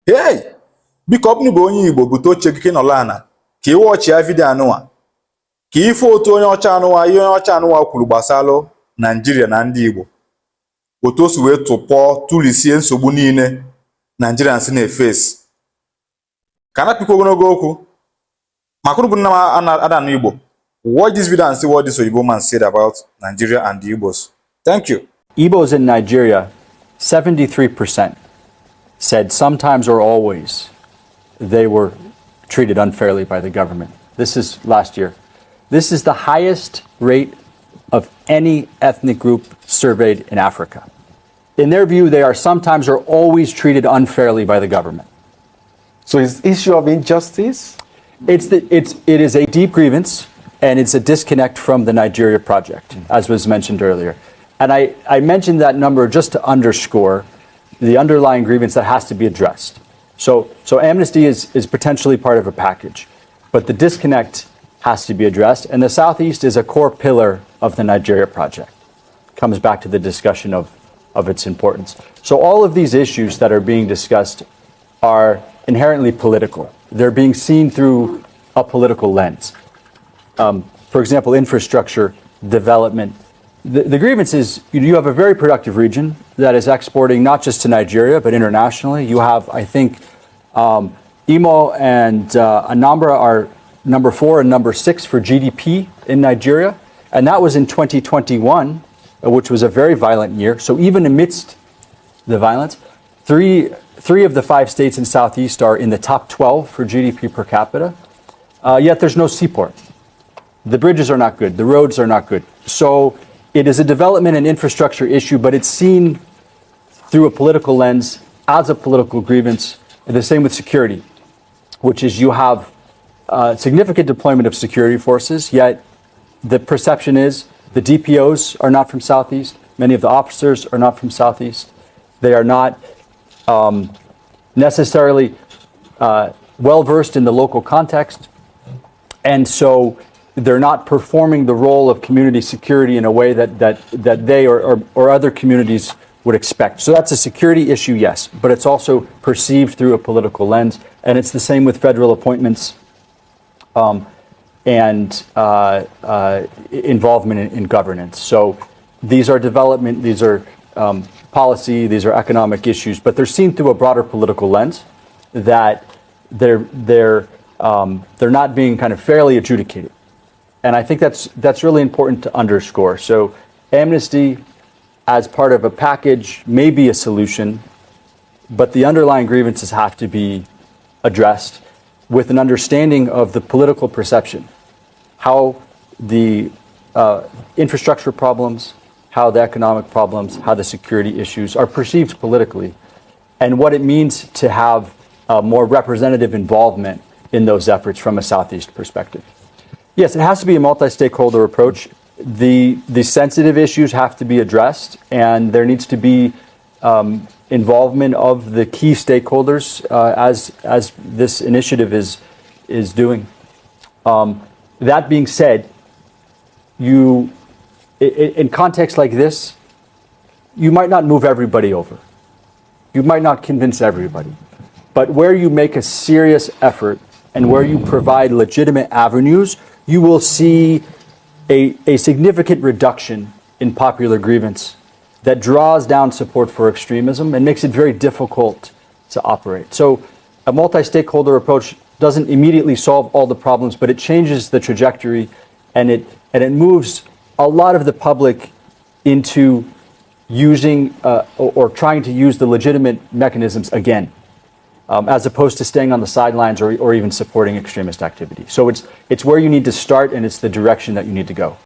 Hey! Biko ọbụna bụ onye Igbo bute oche gị nọla ana ka ịwọchịa vidio anụnwa ka ife otu onye ọcha anụnwa ihe onye ọcha anụnwa kwuru gbasalụ Naijiria na ndị Igbo otu o si wee tụpọọ tụlisie nsogbu niile Nigerians na-efesi ka anapịkwa ogologo okwu maka ụrụ bụ nna m adanụ Igbo. Watch this video and see what this Igbo man said about Nigeria and the Igbos. Thank you. Igbos in Nigeria, 73% said sometimes or always they were treated unfairly by the government. This is last year. This is the highest rate of any ethnic group surveyed in Africa. In their view, they are sometimes or always treated unfairly by the government. So it's issue of injustice? It is a deep grievance, and it's a disconnect from the Nigeria project, as was mentioned earlier. And I mentioned that number just to underscore the underlying grievance that has to be addressed. So amnesty is potentially part of a package, but the disconnect has to be addressed. And the Southeast is a core pillar of the Nigeria project. Comes back to the discussion of its importance. So all of these issues that are being discussed are inherently political. They're being seen through a political lens. For example, infrastructure, development. The grievance is you have a very productive region that is exporting not just to Nigeria, but internationally. You have, I think, Imo and Anambra are number 4 and number 6 for GDP in Nigeria. And that was in 2021, which was a very violent year. So even amidst the violence, three of the 5 states in Southeast are in the top 12 for GDP per capita. Yet there's no seaport. The bridges are not good. The roads are not good. So it is a development and infrastructure issue, but it's seen through a political lens as a political grievance. The same with security, which is you have significant deployment of security forces, yet the perception is the DPOs are not from Southeast. Many of the officers are not from Southeast. They are not necessarily well-versed in the local context. And so they're not performing the role of community security in a way that they or other communities would expect. So that's a security issue, yes, but it's also perceived through a political lens. And it's the same with federal appointments and involvement in governance. So these are development, these are policy, these are economic issues, but they're seen through a broader political lens that they're not being kind of fairly adjudicated. And I think that's really important to underscore. So amnesty as part of a package may be a solution, but the underlying grievances have to be addressed with an understanding of the political perception, how the infrastructure problems, how the economic problems, how the security issues are perceived politically, and what it means to have more representative involvement in those efforts from a Southeast perspective. Yes, it has to be a multi-stakeholder approach. The sensitive issues have to be addressed, and there needs to be involvement of the key stakeholders as this initiative is doing. That being said, in context like this, you might not move everybody over. You might not convince everybody. But where you make a serious effort and where you provide legitimate avenues, you will see a significant reduction in popular grievance that draws down support for extremism and makes it very difficult to operate. So a multi-stakeholder approach doesn't immediately solve all the problems, but it changes the trajectory, and it moves a lot of the public into using or trying to use the legitimate mechanisms again, as opposed to staying on the sidelines or even supporting extremist activity. So it's where you need to start, and it's the direction that you need to go.